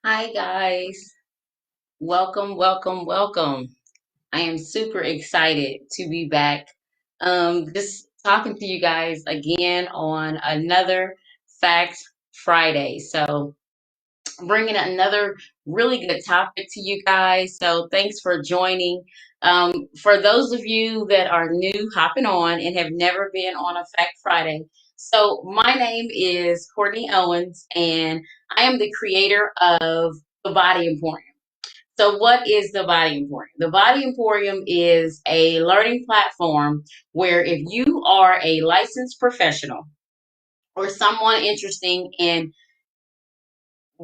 Hi guys. Welcome, welcome, welcome. I am super excited to be back. Just talking to you guys again on another Fact Friday. So, bringing another really good topic to you guys. So, thanks for joining. For those of you that are new hopping on and have never been on a Fact Friday, so my name is Courtney Owens, and I am the creator of the Body Emporium. So, what is the Body Emporium? The Body Emporium is a learning platform where if you are a licensed professional or someone interested in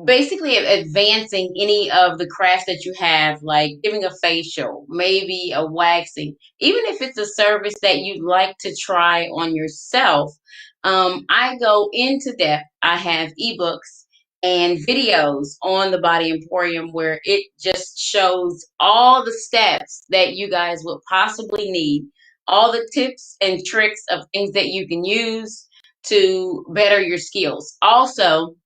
basically advancing any of the crafts that you have, like giving a facial, maybe a waxing, even if it's a service that you'd like to try on yourself, I go into depth. I have ebooks and videos on the Body Emporium where it just shows all the steps that you guys would possibly need, all the tips and tricks of things that you can use to better your skills. Also,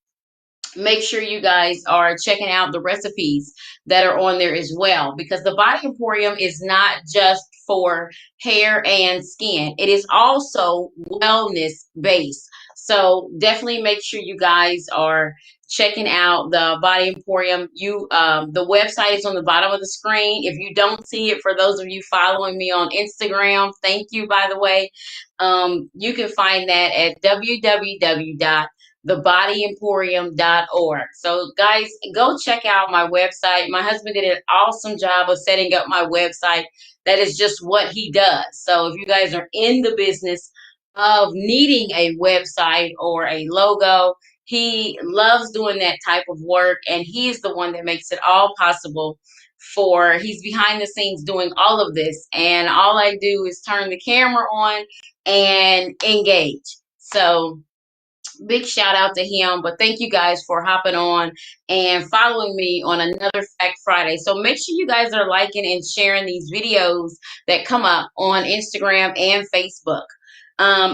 make sure you guys are checking out the recipes that are on there as well, because the Body Emporium is not just for hair and skin, it is also wellness based. So definitely make sure you guys are checking out the Body Emporium. The website is on the bottom of the screen. If you don't see it, for those of you following me on Instagram, thank you, by the way. You can find that at www.thebodyemporium.org. So, guys, go check out my website. My husband did an awesome job of setting up my website. That is just what he does. So, if you guys are in the business of needing a website or a logo, he loves doing that type of work, and he's the one that makes it all possible. He's behind the scenes doing all of this, and all I do is turn the camera on and engage. So, big shout out to him. But thank you guys for hopping on and following me on another Fact Friday. So make sure you guys are liking and sharing these videos that come up on Instagram and Facebook.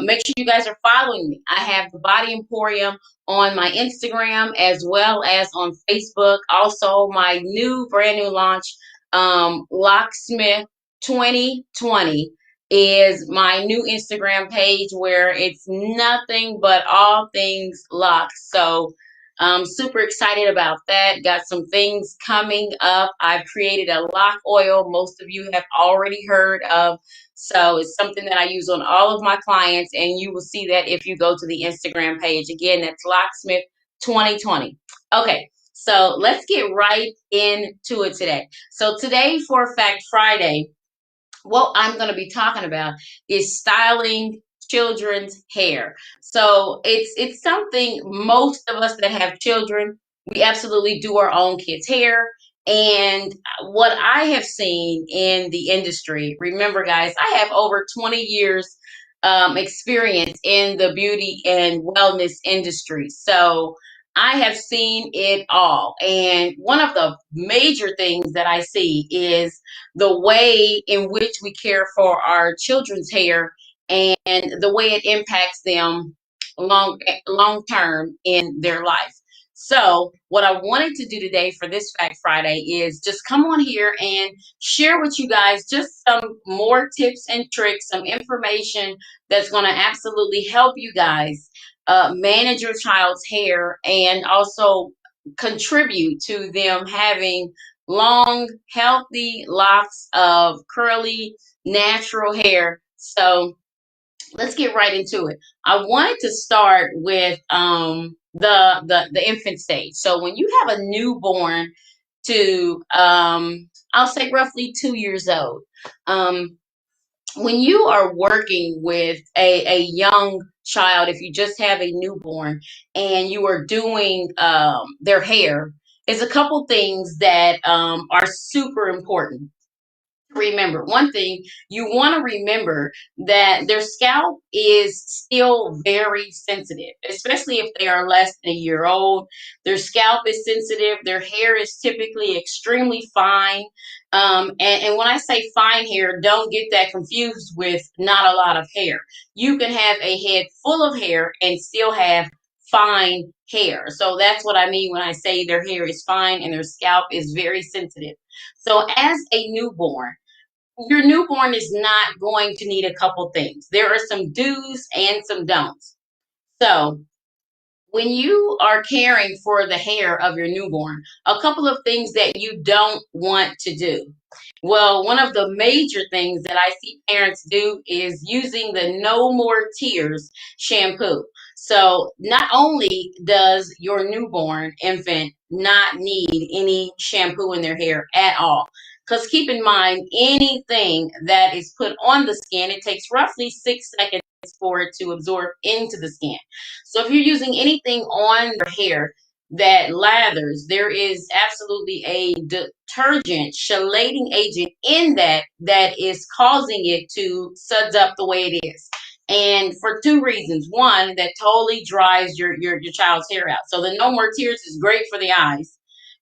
Make sure you guys are following me. I have the Body Emporium on my Instagram as well as on Facebook. Also, my brand new launch, Locksmith 2020, is my new Instagram page where it's nothing but all things locks. So I'm super excited about that. Got some things coming up. I've created a lock oil most of you have already heard of. So it's something that I use on all of my clients, and you will see that if you go to the Instagram page. Again, that's Locksmith 2020. Okay, so let's get right into it today. So today for Fact Friday, what I'm going to be talking about is styling children's hair. So it's something most of us that have children, we absolutely do our own kids' hair. And what I have seen in the industry, remember, guys, I have over 20 years experience in the beauty and wellness industry. So I have seen it all. And one of the major things that I see is the way in which we care for our children's hair and the way it impacts them long term in their life. So, what I wanted to do today for this Fact Friday is just come on here and share with you guys just some more tips and tricks, some information that's going to absolutely help you guys manage your child's hair and also contribute to them having long, healthy locks of curly, natural hair. So let's get right into it. I wanted to start with the infant stage. So when you have a newborn to I'll say roughly 2 years old, um, when you are working with a young child, if you just have a newborn and you are doing their hair, is a couple things that are super important. Remember one thing, you want to remember that their scalp is still very sensitive, especially if they are less than a year old. Their scalp is sensitive, their hair is typically extremely fine. And when I say fine hair, don't get that confused with not a lot of hair. You can have a head full of hair and still have fine hair. So that's what I mean when I say their hair is fine and their scalp is very sensitive. So as a newborn, your newborn is not going to need a couple things. There are some do's and some don'ts. So when you are caring for the hair of your newborn, a couple of things that you don't want to do. Well, one of the major things that I see parents do is using the No More Tears shampoo. So, not only does your newborn infant not need any shampoo in their hair at all, because keep in mind, anything that is put on the skin, it takes roughly 6 seconds for it to absorb into the skin. So if you're using anything on your hair that lathers, there is absolutely a detergent, chelating agent in that is causing it to suds up the way it is. And for two reasons. One, that totally dries your child's hair out. So the No More Tears is great for the eyes,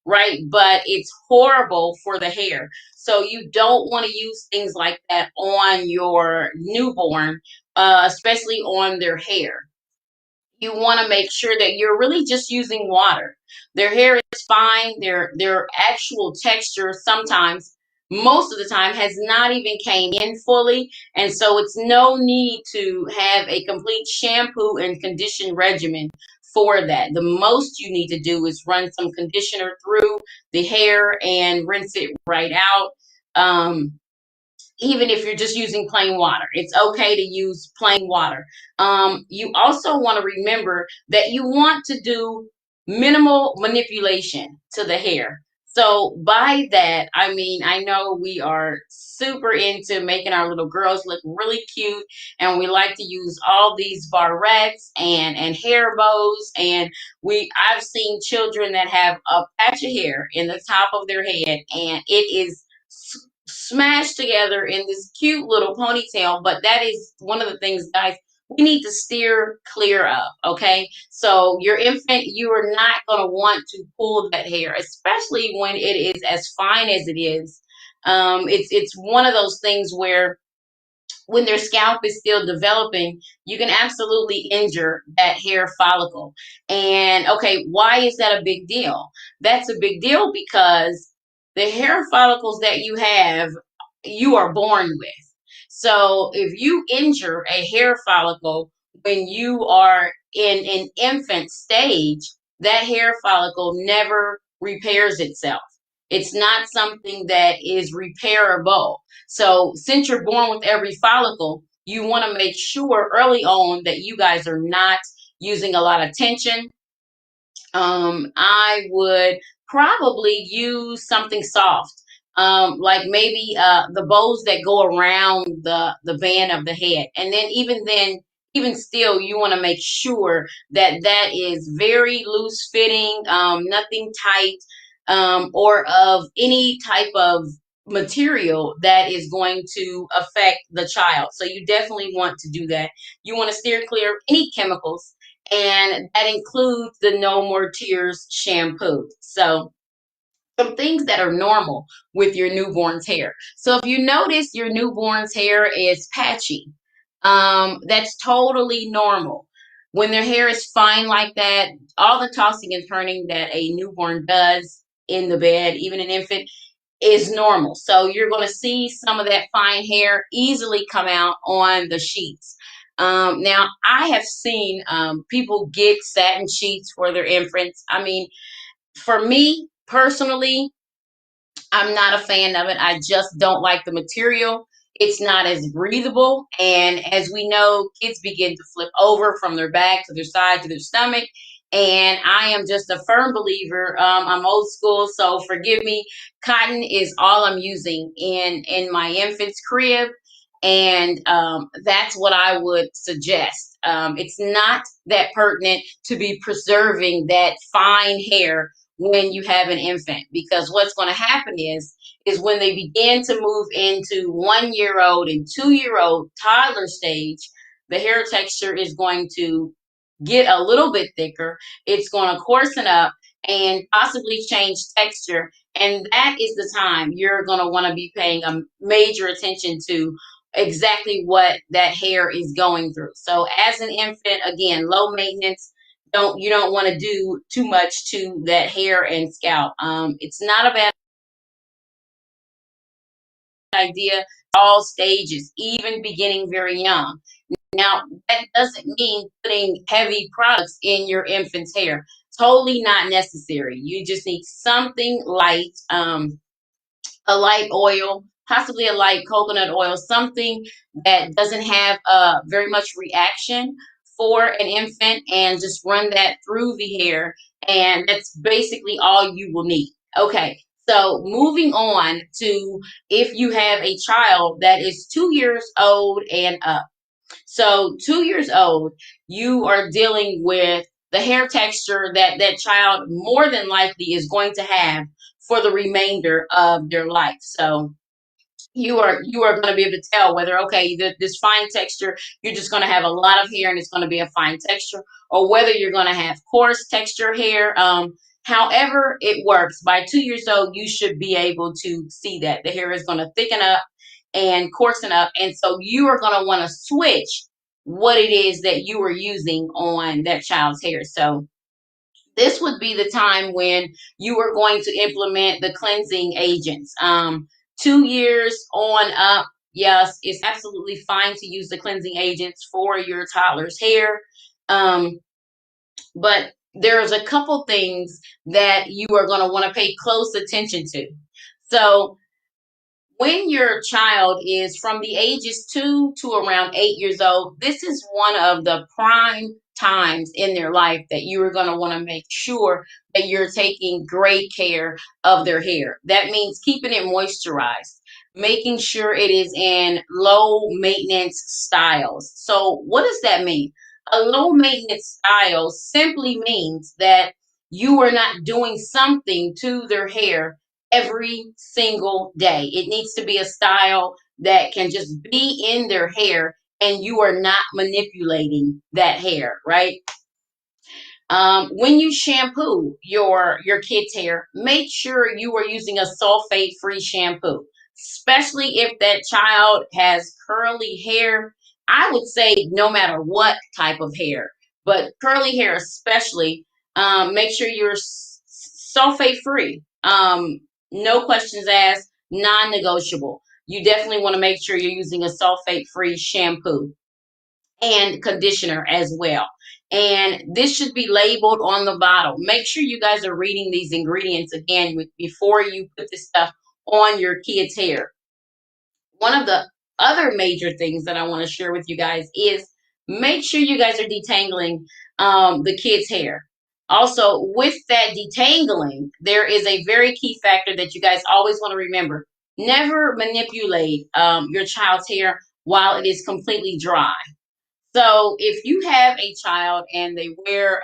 right? But it's horrible for the hair. So you don't want to use things like that on your newborn, especially on their hair. You want to make sure that you're really just using water. Their hair is fine. Their actual texture sometimes, most of the time, has not even came in fully, and so it's no need to have a complete shampoo and condition regimen for that. The most you need to do is run some conditioner through the hair and rinse it right out. Even if you're just using plain water. It's okay to use plain water. You also want to remember that you want to do minimal manipulation to the hair. So by that, I mean, I know we are super into making our little girls look really cute, and we like to use all these barrettes and hair bows, and I've seen children that have a patch of hair in the top of their head, and it is smashed together in this cute little ponytail. But that is one of the things, guys, we need to steer clear of. Okay, so your infant, you are not going to want to pull that hair, especially when it is as fine as it is. It's one of those things where when their scalp is still developing, you can absolutely injure that hair follicle. And okay, why is that a big deal? That's a big deal because the hair follicles that you have, you are born with. So if you injure a hair follicle when you are in an infant stage, that hair follicle never repairs itself. It's not something that is repairable. So since you're born with every follicle, you want to make sure early on that you guys are not using a lot of tension. I would probably use something soft, like maybe the bows that go around the band of the head, and then, even still, you want to make sure that that is very loose fitting, nothing tight, or of any type of material that is going to affect the child. So you definitely want to do that. You want to steer clear of any chemicals, and that includes the No More Tears shampoo. So some things that are normal with your newborn's hair. So if you notice your newborn's hair is patchy, that's totally normal. When their hair is fine like that, all the tossing and turning that a newborn does in the bed, even an infant, is normal. So you're going to see some of that fine hair easily come out on the sheets. Now, I have seen people get satin sheets for their infants. I mean, for me personally, I'm not a fan of it. I just don't like the material. It's not as breathable. And as we know, kids begin to flip over from their back to their side to their stomach. And I am just a firm believer. I'm old school, so forgive me. Cotton is all I'm using in my infant's crib. And that's what I would suggest. It's not that pertinent to be preserving that fine hair when you have an infant, because what's going to happen is when they begin to move into 1 year old and 2 year old toddler stage, the hair texture is going to get a little bit thicker. It's going to coarsen up and possibly change texture, and that is the time you're going to want to be paying a major attention to exactly what that hair is going through. So as an infant, again, low maintenance, don't want to do too much to that hair and scalp. It's not a bad idea. All stages, even beginning very young. Now, that doesn't mean putting heavy products in your infant's hair. Totally not necessary. You just need something light, a light oil, possibly a light coconut oil, something that doesn't have very much reaction for an infant, and just run that through the hair. And that's basically all you will need. Okay. So moving on to if you have a child that is 2 years old and up. So 2 years old, you are dealing with the hair texture that that child more than likely is going to have for the remainder of their life. So you are going to be able to tell whether, okay, this fine texture, you're just going to have a lot of hair and it's going to be a fine texture, or whether you're going to have coarse texture hair. However it works, by 2 years old you should be able to see that the hair is going to thicken up and coarsen up, and so you are going to want to switch what it is that you are using on that child's hair. So this would be the time when you are going to implement the cleansing agents. 2 years on up, yes, it's absolutely fine to use the cleansing agents for your toddler's hair. Um, but there's a couple things that you are going to want to pay close attention to. So when your child is from the ages 2 to around 8 years old, this is one of the prime times in their life that you are going to want to make sure that you're taking great care of their hair. That means keeping it moisturized, making sure it is in low maintenance styles. So, what does that mean? A low maintenance style simply means that you are not doing something to their hair every single day. It needs to be a style that can just be in their hair and you are not manipulating that hair, right? When you shampoo your kid's hair, make sure you are using a sulfate-free shampoo, especially if that child has curly hair. I would say no matter what type of hair, but curly hair especially, make sure you're sulfate-free. No questions asked, non-negotiable. You definitely want to make sure you're using a sulfate-free shampoo and conditioner as well. And this should be labeled on the bottle. Make sure you guys are reading these ingredients again before you put this stuff on your kids' hair. One of the other major things that I want to share with you guys is make sure you guys are detangling the kids' hair. Also, with that detangling, there is a very key factor that you guys always want to remember. Never manipulate your child's hair while it is completely dry. So if you have a child and they wear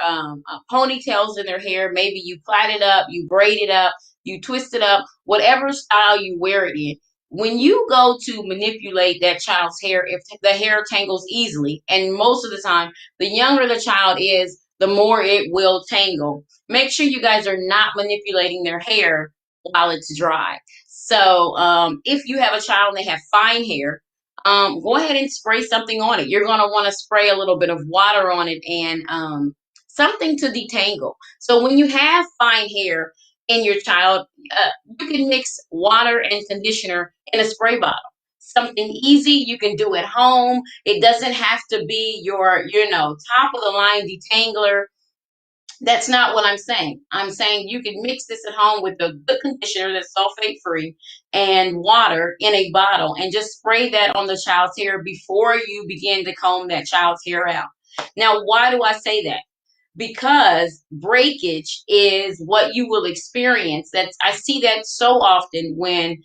ponytails in their hair, maybe you plait it up, you braid it up, you twist it up, whatever style you wear it in. When you go to manipulate that child's hair, if the hair tangles easily, and most of the time, the younger the child is, the more it will tangle. Make sure you guys are not manipulating their hair while it's dry. So if you have a child and they have fine hair, go ahead and spray something on it. You're going to want to spray a little bit of water on it and something to detangle. So when you have fine hair in your child, you can mix water and conditioner in a spray bottle. Something easy you can do at home. It doesn't have to be your, top of the line detangler. That's not what I'm saying. I'm saying you can mix this at home with a good conditioner that's sulfate free and water in a bottle and just spray that on the child's hair before you begin to comb that child's hair out. Now, why do I say that? Because breakage is what you will experience. That's I see that so often when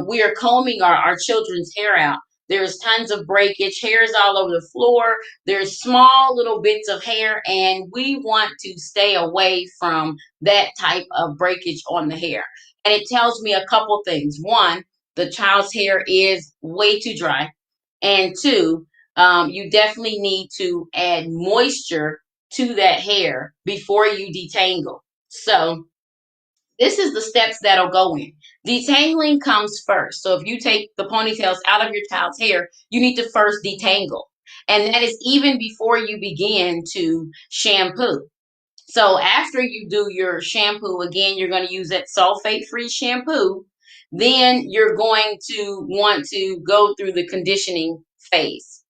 we are combing our children's hair out. There's tons of breakage, hairs all over the floor. There's small little bits of hair, and we want to stay away from that type of breakage on the hair. And it tells me a couple things. One, the child's hair is way too dry. And two, you definitely need to add moisture to that hair before you detangle. So this is the steps that'll go in. Detangling comes first. So if you take the ponytails out of your child's hair, you need to first detangle. And that is even before you begin to shampoo. So after you do your shampoo, again, you're going to use that sulfate-free shampoo. Then you're going to want to go through the conditioning phase.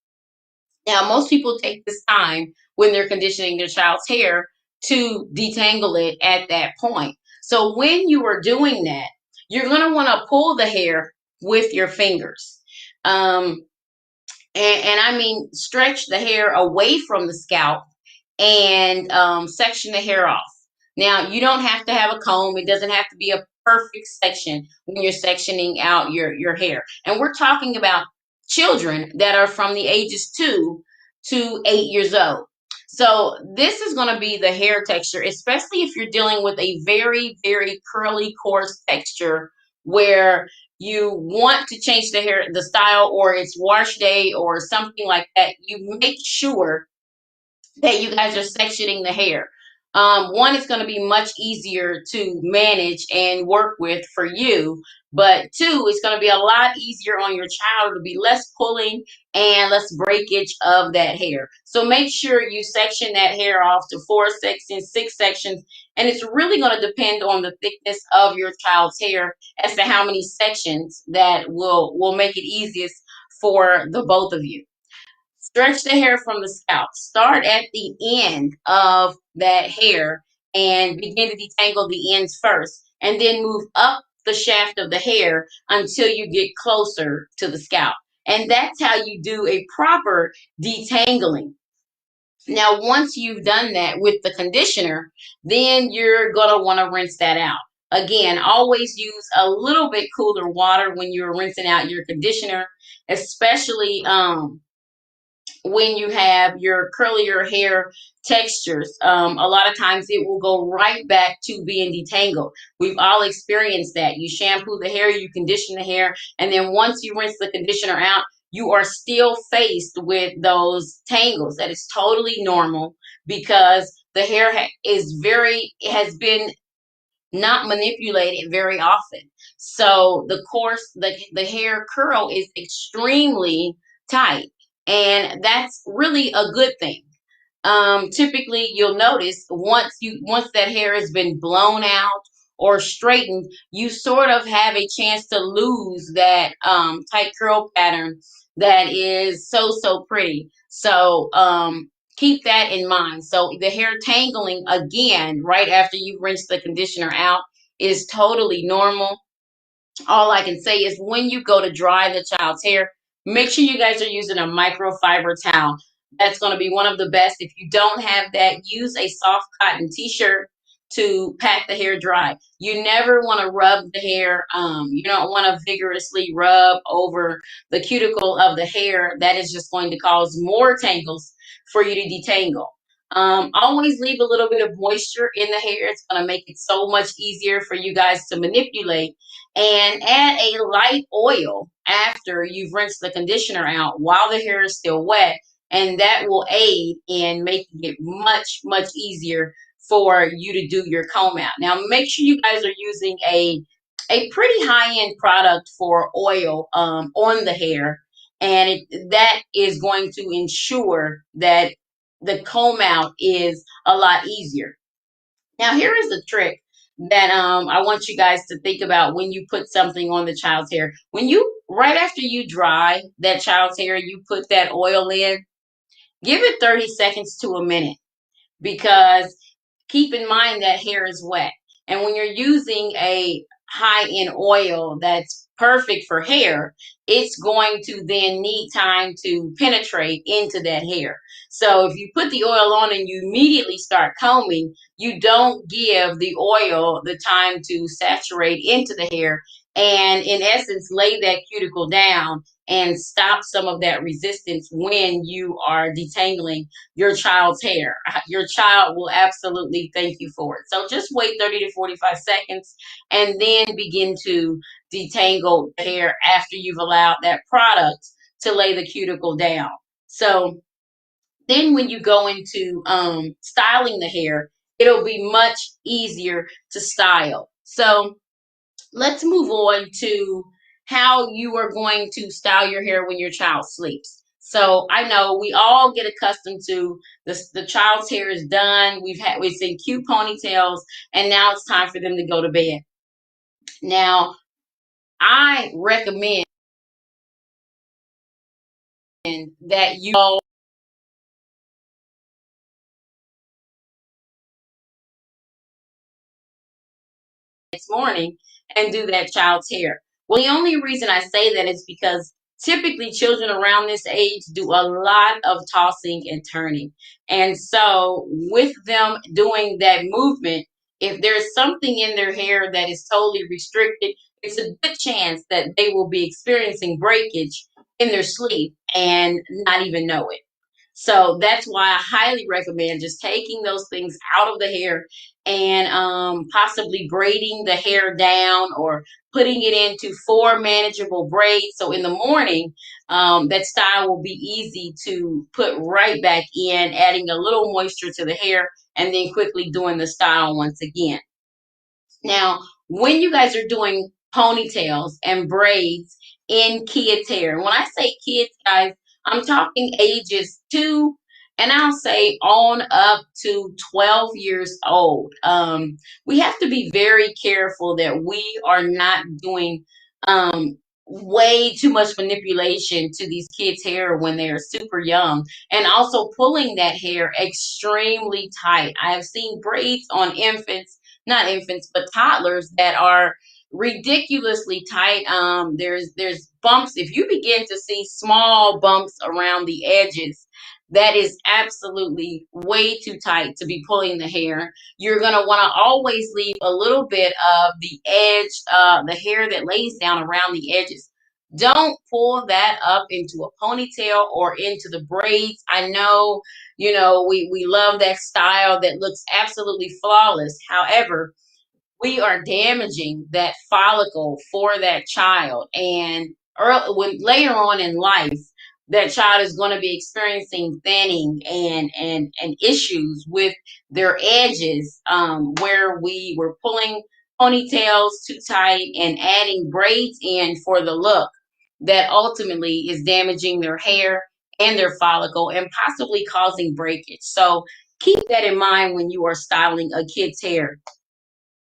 Now, most people take this time when they're conditioning their child's hair to detangle it at that point. So when you are doing that, you're going to want to pull the hair with your fingers. Um, and I mean, stretch the hair away from the scalp and section the hair off. Now, you don't have to have a comb. It doesn't have to be a perfect section when you're sectioning out your hair. And we're talking about children that are from the ages 2 to 8 years old. So this is going to be the hair texture, especially if you're dealing with a very, very curly, coarse texture where you want to change the hair, the style, or it's wash day or something like that. You make sure that you guys are sectioning the hair. One, it's going to be much easier to manage and work with for you, but two, it's going to be a lot easier on your child. It'll be less pulling and less breakage of that hair. So make sure you section that hair off to 4 sections, 6 sections, and it's really going to depend on the thickness of your child's hair as to how many sections that will make it easiest for the both of you. Stretch the hair from the scalp. Start at the end of that hair and begin to detangle the ends first, and then move up the shaft of the hair until you get closer to the scalp. And that's how you do a proper detangling. Now, once you've done that with the conditioner, then you're going to want to rinse that out. Again, always use a little bit cooler water when you're rinsing out your conditioner, especially when you have your curlier hair textures. A lot of times it will go right back to being detangled. We've all experienced that. You shampoo the hair, you condition the hair, and then once you rinse the conditioner out, you are still faced with those tangles. That is totally normal because the hair has been not manipulated very often. So the hair curl is extremely tight, and that's really a good thing. Typically you'll notice once that hair has been blown out or straightened, you sort of have a chance to lose that tight curl pattern that is so pretty. So keep that in mind. So the hair tangling again right after you rinse the conditioner out is totally normal. All I can say is when you go to dry the child's hair, make sure you guys are using a microfiber towel. That's going to be one of the best. If you don't have that, use a soft cotton t-shirt to pat the hair dry. You never want to rub the hair. You don't want to vigorously rub over the cuticle of the hair. That is just going to cause more tangles for you to detangle. Always leave a little bit of moisture in the hair. It's going to make it so much easier for you guys to manipulate, and add a light oil after you've rinsed the conditioner out while the hair is still wet, and that will aid in making it much easier for you to do your comb out. Now make sure you guys are using a pretty high-end product for oil on the hair, and that is going to ensure that the comb out is a lot easier. Now, here is the trick that I want you guys to think about when you put something on the child's hair. Right after you dry that child's hair, you put that oil in, give it 30 seconds to a minute, because keep in mind that hair is wet. And when you're using a high-end oil that's perfect for hair, it's going to then need time to penetrate into that hair. So if you put the oil on and you immediately start combing, you don't give the oil the time to saturate into the hair and in essence lay that cuticle down and stop some of that resistance when you are detangling your child's hair. Your child will absolutely thank you for it. So just wait 30 to 45 seconds and then begin to detangle the hair after you've allowed that product to lay the cuticle down. So then when you go into styling the hair, it'll be much easier to style. So let's move on to how you are going to style your hair when your child sleeps. So I know we all get accustomed to the child's hair is done. We've seen cute ponytails, and now it's time for them to go to bed. Now I recommend that you go next morning and do that child's hair. Well, the only reason I say that is because typically children around this age do a lot of tossing and turning. And so, with them doing that movement, if there's something in their hair that is totally restricted, it's a good chance that they will be experiencing breakage in their sleep and not even know it. So that's why I highly recommend just taking those things out of the hair and possibly braiding the hair down or putting it into four manageable braids. So in the morning, that style will be easy to put right back in, adding a little moisture to the hair and then quickly doing the style once again. Now, when you guys are doing ponytails and braids in kids' hair, when I say kids, guys, I'm talking ages 2 and I'll say on up to 12 years old. We have to be very careful that we are not doing way too much manipulation to these kids' hair when they are super young, and also pulling that hair extremely tight. I have seen braids on infants, not infants, but toddlers that are ridiculously tight. There's bumps. If you begin to see small bumps around the edges, that is absolutely way too tight to be pulling the hair. You're gonna want to always leave a little bit of the edge, the hair that lays down around the edges. Don't pull that up into a ponytail or into the braids. I know, we love that style that looks absolutely flawless. However, we are damaging that follicle for that child. And when later on in life, that child is going to be experiencing thinning and issues with their edges, where we were pulling ponytails too tight and adding braids in for the look that ultimately is damaging their hair and their follicle and possibly causing breakage. So keep that in mind when you are styling a kid's hair.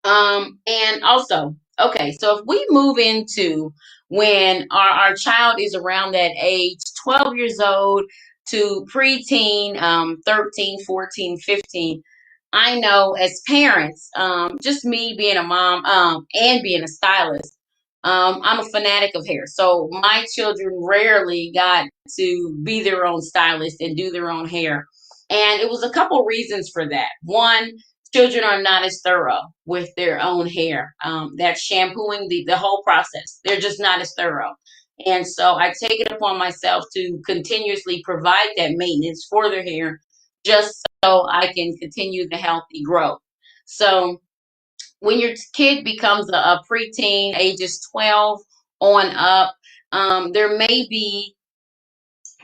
And also, okay, so if we move into when our child is around that age, 12 years old to preteen, 13, 14, 15, I know as parents, just me being a mom, and being a stylist, I'm a fanatic of hair. So my children rarely got to be their own stylist and do their own hair. And it was a couple reasons for that. One, children are not as thorough with their own hair. That shampooing, the whole process, they're just not as thorough. And so I take it upon myself to continuously provide that maintenance for their hair just so I can continue the healthy growth. So when your kid becomes a preteen, ages 12 on up, there may be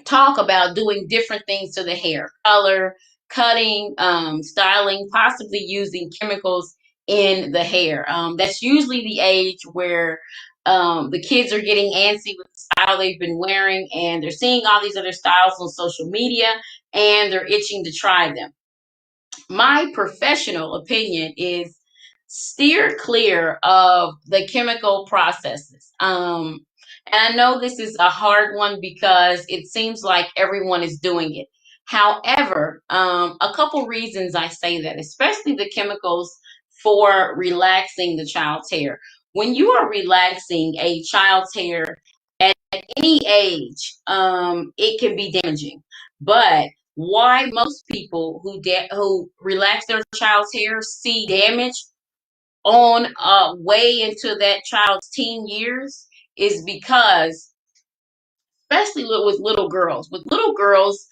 talk about doing different things to the hair, color, cutting, styling, possibly using chemicals in the hair. That's usually the age where the kids are getting antsy with the style they've been wearing, and they're seeing all these other styles on social media and they're itching to try them. My professional opinion is steer clear of the chemical processes. And I know this is a hard one because it seems like everyone is doing it. However, a couple reasons I say that, especially the chemicals for relaxing the child's hair. When you are relaxing a child's hair at any age, it can be damaging. But why most people who relax their child's hair see damage on way into that child's teen years is because, especially with little girls. With little girls,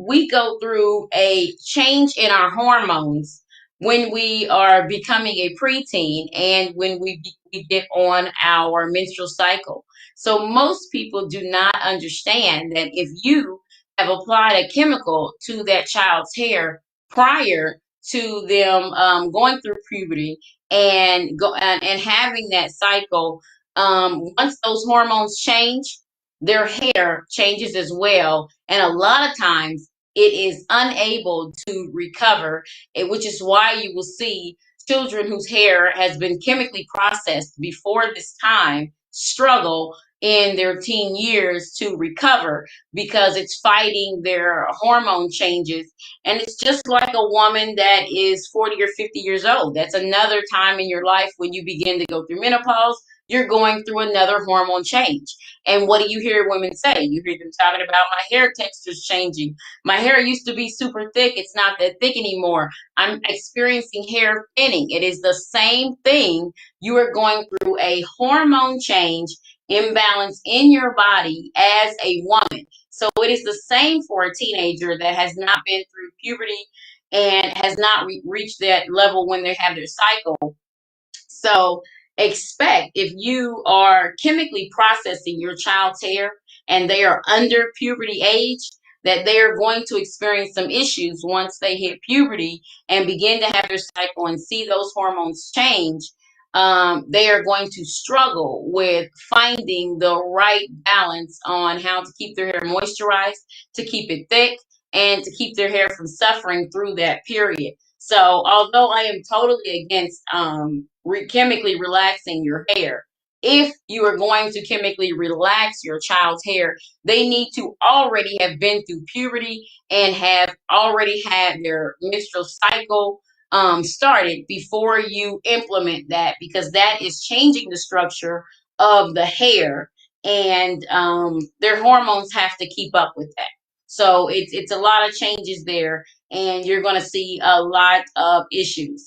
we go through a change in our hormones when we are becoming a preteen and when we get on our menstrual cycle. So most people do not understand that if you have applied a chemical to that child's hair prior to them going through puberty and having that cycle, once those hormones change, their hair changes as well. And a lot of times it is unable to recover, which is why you will see children whose hair has been chemically processed before this time struggle in their teen years to recover because it's fighting their hormone changes. And it's just like a woman that is 40 or 50 years old. That's another time in your life when you begin to go through menopause. You're going through another hormone change. And what do you hear women say? You hear them talking about my hair texture's changing. My hair used to be super thick. It's not that thick anymore. I'm experiencing hair thinning. It is the same thing. You are going through a hormone change imbalance in your body as a woman. So it is the same for a teenager that has not been through puberty and has not reached that level when they have their cycle. So expect, if you are chemically processing your child's hair and they are under puberty age, that they are going to experience some issues once they hit puberty and begin to have their cycle and see those hormones change. They are going to struggle with finding the right balance on how to keep their hair moisturized, to keep it thick, and to keep their hair from suffering through that period. So, although I am totally against chemically relaxing your hair, if you are going to chemically relax your child's hair, they need to already have been through puberty and have already had their menstrual cycle started before you implement that, because that is changing the structure of the hair, and their hormones have to keep up with that. So it's a lot of changes there, and you're going to see a lot of issues.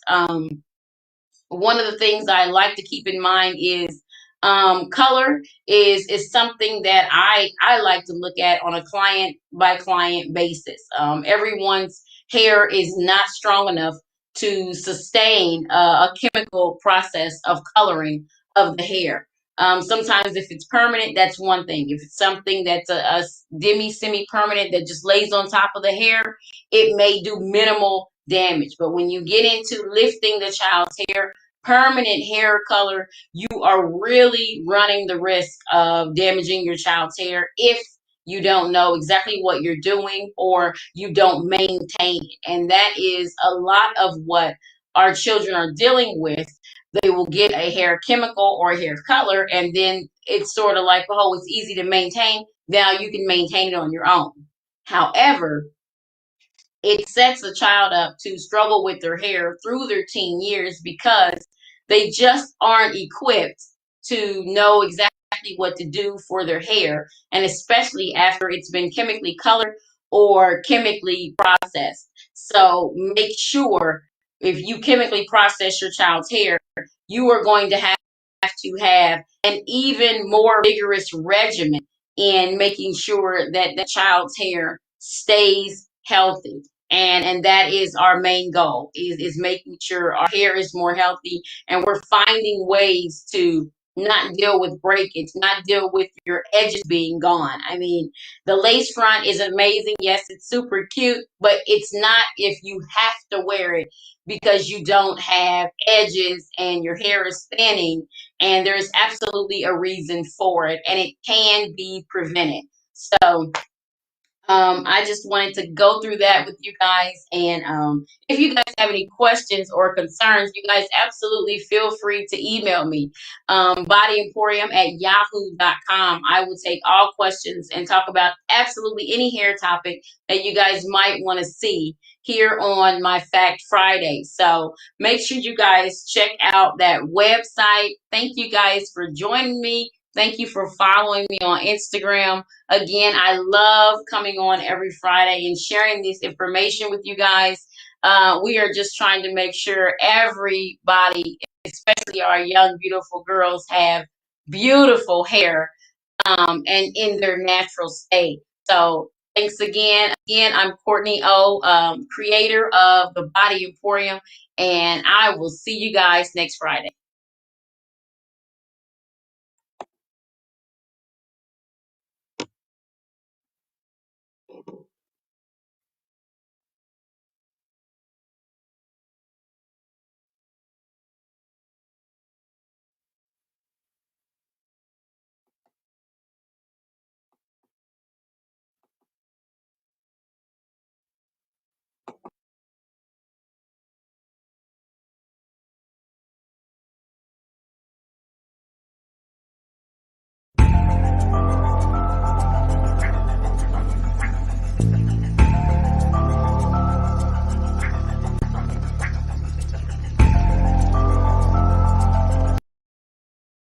One of the things I like to keep in mind is color is something that I like to look at on a client by client basis. Everyone's hair is not strong enough to sustain a chemical process of coloring of the hair. Sometimes if it's permanent, that's one thing. If it's something that's a semi-permanent that just lays on top of the hair, it may do minimal damage. But when you get into lifting the child's hair, permanent hair color, you are really running the risk of damaging your child's hair if you don't know exactly what you're doing or you don't maintain it. And that is a lot of what our children are dealing with. They will get a hair chemical or a hair color, and then it's sort of like, oh, it's easy to maintain. Now you can maintain it on your own. However, it sets a child up to struggle with their hair through their teen years because they just aren't equipped to know exactly what to do for their hair, and especially after it's been chemically colored or chemically processed. So make sure, if you chemically process your child's hair, you are going to have an even more vigorous regimen in making sure that the child's hair stays healthy. And that is our main goal, is making sure our hair is more healthy, and we're finding ways to not deal with breakage, not deal with your edges being gone. I mean, the lace front is amazing. Yes, it's super cute, but it's not if you have to wear it because you don't have edges and your hair is thinning, and there's absolutely a reason for it, and it can be prevented. So I just wanted to go through that with you guys. And if you guys have any questions or concerns, you guys absolutely feel free to email me, bodyemporium@yahoo.com. I will take all questions and talk about absolutely any hair topic that you guys might want to see here on my Fact Friday. So make sure you guys check out that website. Thank you guys for joining me. Thank you for following me on Instagram. Again, I love coming on every Friday and sharing this information with you guys. We are just trying to make sure everybody, especially our young, beautiful girls, have beautiful hair and in their natural state. So thanks again. Again, I'm Courtney O, creator of the Body Emporium, and I will see you guys next Friday.